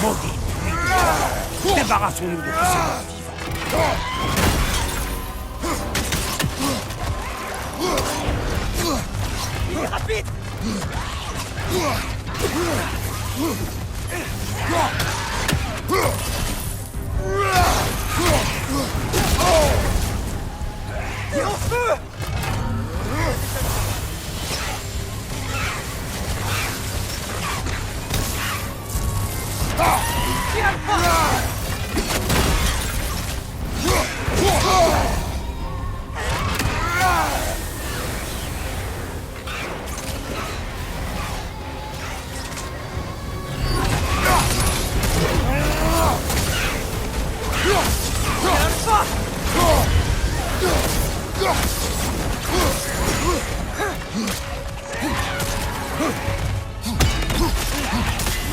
Maudit! Débarrassons-nous de tous ces morts vivants. Il est rapide! Il est en feu!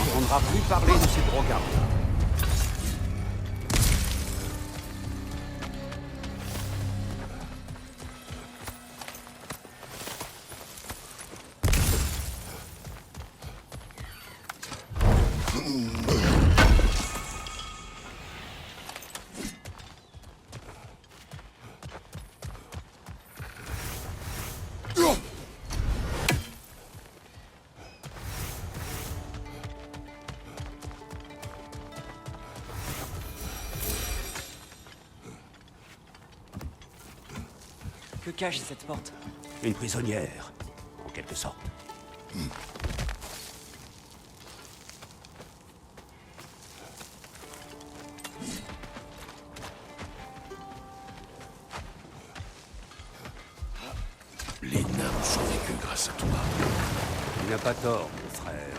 On n'entendra plus parler de ces drogards. Que cache cette porte? Une prisonnière, en quelque sorte. Les nains ont survécu grâce à toi. Il n'a pas tort, mon frère.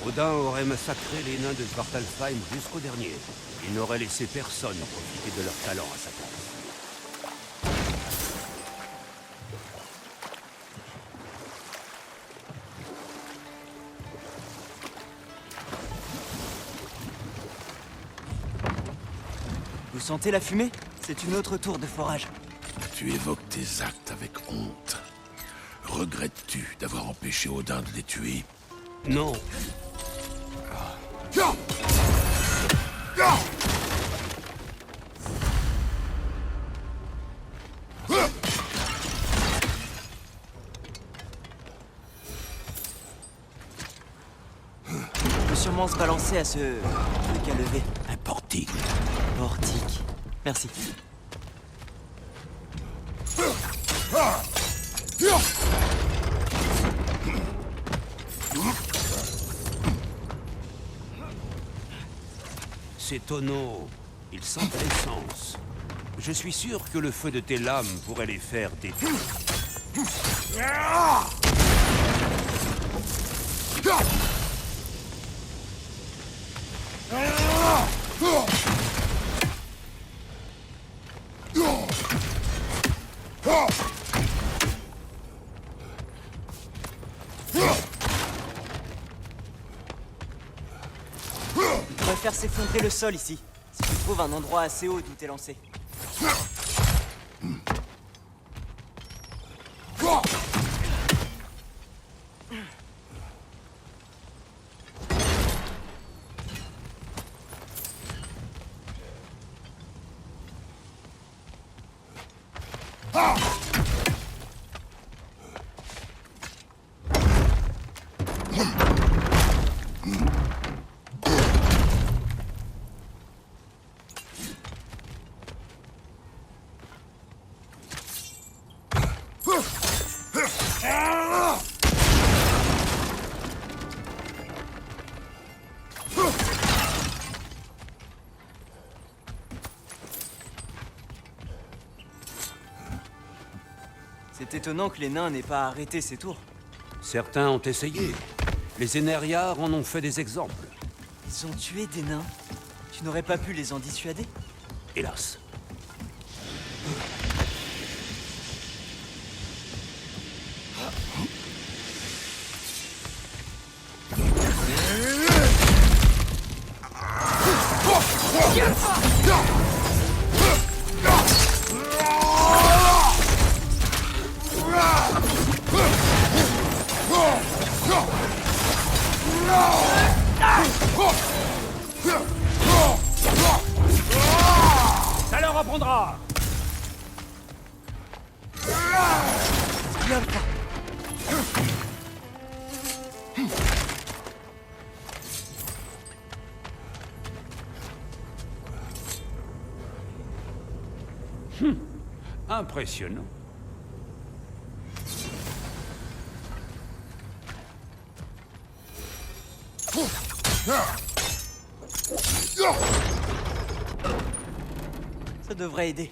Odin aurait massacré les nains de Svartalfheim jusqu'au dernier. Il n'aurait laissé personne profiter de leur talent à sa place. Vous sentez la fumée? C'est une autre tour de forage. Tu évoques tes actes avec honte. Regrettes-tu d'avoir empêché Odin de les tuer? Non. On peut sûrement se balancer à ce truc à lever. Un portique. Portique. Merci. Ces tonneaux, ils sentent l'essence. Je suis sûr que le feu de tes lames pourrait les faire détruire. On va faire s'effondrer le sol ici. Si tu trouves un endroit assez haut d'où t'es lancé. C'est étonnant que les nains n'aient pas arrêté ces tours. Certains ont essayé. Les Énériards en ont fait des exemples. Ils ont tué des nains. Tu n'aurais pas pu les en dissuader? Hélas. Ça leur apprendra! Impressionnant. Ça devrait aider.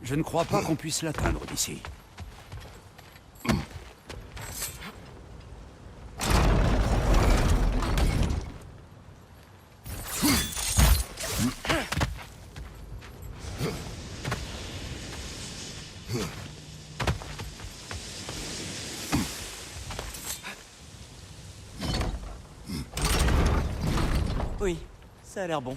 Je ne crois pas qu'on puisse l'atteindre d'ici. Oui, ça a l'air bon.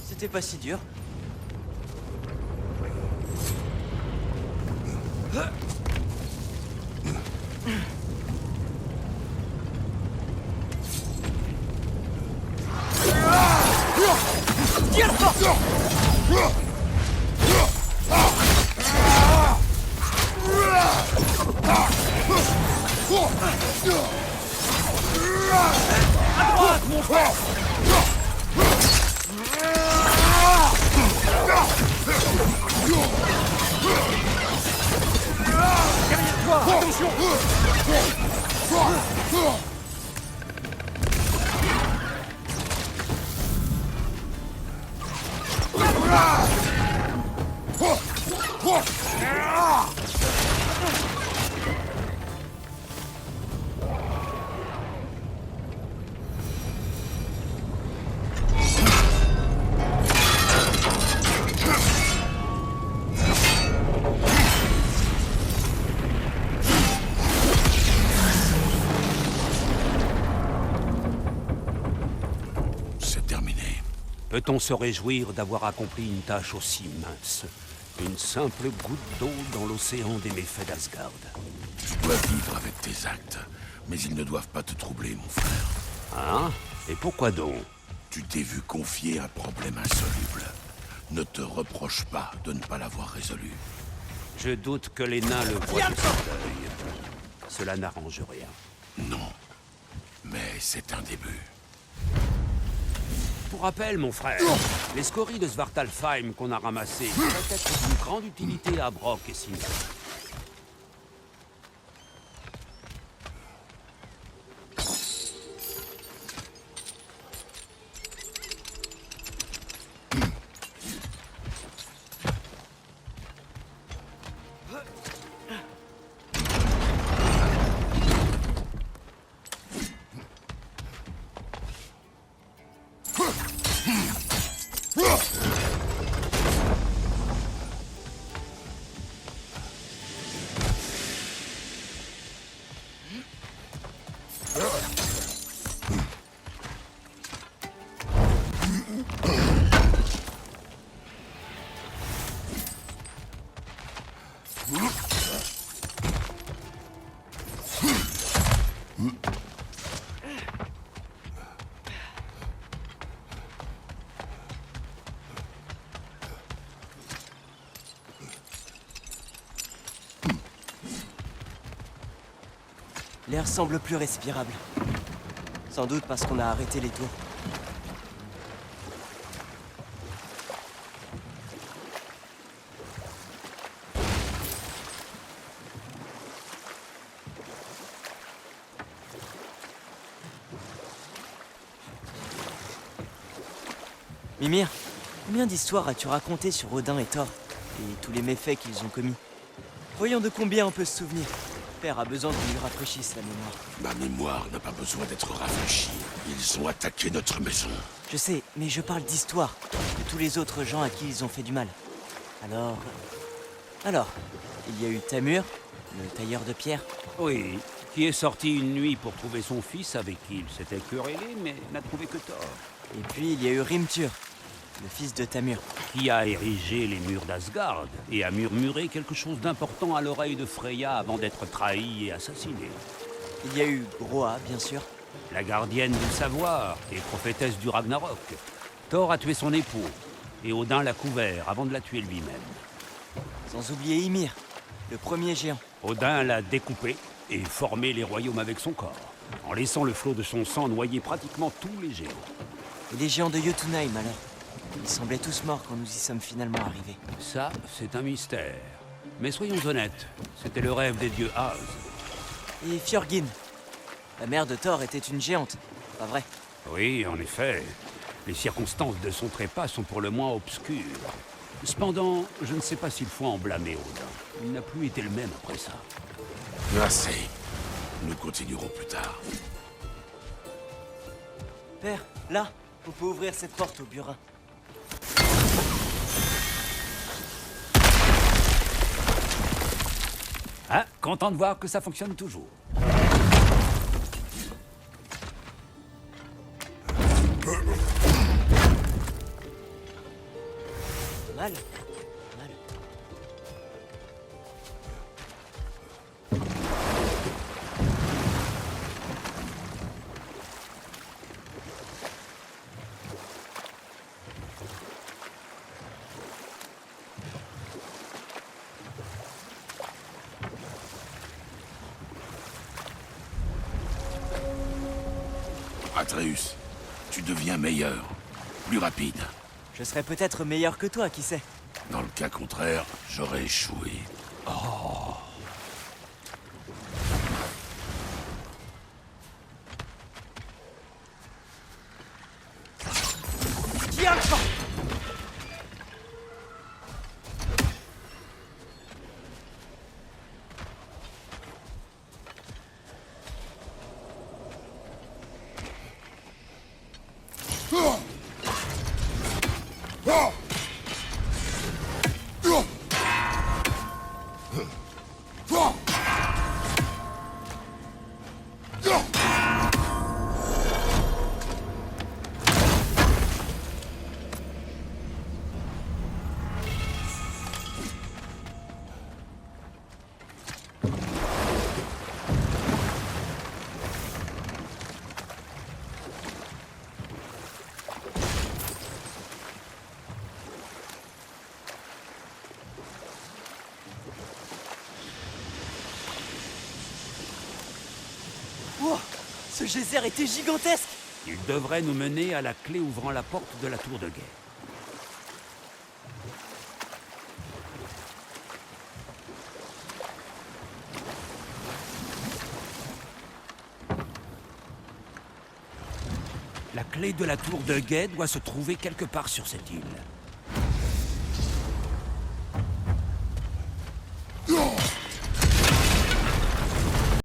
C'était pas si dur. Tire fort! À droite, mon frère! Derrière toi, attention! C'est terminé. Peut-on se réjouir d'avoir accompli une tâche aussi mince? Une simple goutte d'eau dans l'océan des méfaits d'Asgard. Tu dois vivre avec tes actes, mais ils ne doivent pas te troubler, mon frère. Hein? Et pourquoi donc? Tu t'es vu confier un problème insoluble. Ne te reproche pas de ne pas l'avoir résolu. Je doute que les nains le voient de cet œil. Cela n'arrange rien. Non. Mais c'est un début. Pour rappel, mon frère, les scories de Svartalfheim qu'on a ramassées pourraient être d'une grande utilité à Brok et Sindri. L'air semble plus respirable. Sans doute parce qu'on a arrêté les tours. Mimir, combien d'histoires as-tu racontées sur Odin et Thor et tous les méfaits qu'ils ont commis? Voyons de combien on peut se souvenir. père a besoin qu'on lui rafraîchisse la mémoire. Ma mémoire n'a pas besoin d'être rafraîchie. Ils ont attaqué notre maison. Je sais, mais je parle d'histoire, de tous les autres gens à qui ils ont fait du mal. Alors, il y a eu Tamur, le tailleur de pierre. Oui, qui est sorti une nuit pour trouver son fils avec qui il s'était querellé, mais n'a trouvé que tort. Et puis il y a eu Rimtur, le fils de Tamur. Qui a érigé les murs d'Asgard et a murmuré quelque chose d'important à l'oreille de Freya avant d'être trahi et assassiné. Il y a eu Groa, bien sûr. La gardienne du savoir et prophétesse du Ragnarok. Thor a tué son époux, et Odin l'a couvert avant de la tuer lui-même. Sans oublier Ymir, le premier géant. Odin l'a découpé et formé les royaumes avec son corps, en laissant le flot de son sang noyer pratiquement tous les géants. Et les géants de Jotunheim, alors? Ils semblaient tous morts quand nous y sommes finalement arrivés. Ça, c'est un mystère. Mais soyons honnêtes, c'était le rêve des dieux As. Et Fjörgyn. La mère de Thor était une géante, pas vrai? Oui, en effet. Les circonstances de son trépas sont pour le moins obscures. Cependant, je ne sais pas s'il faut en blâmer Odin. Il n'a plus été le même après ça. Assez. Nous continuerons plus tard. Père, là, on peut ouvrir cette porte au burin. Ah, content de voir que ça fonctionne toujours. Mal. Atreus, tu deviens meilleur, plus rapide. Je serais peut-être meilleur que toi, qui sait? Dans le cas contraire, j'aurais échoué. Tiens! Wow, ce geyser était gigantesque! Il devrait nous mener à la clé ouvrant la porte de la tour de guet. La clé de la tour de guet doit se trouver quelque part sur cette île.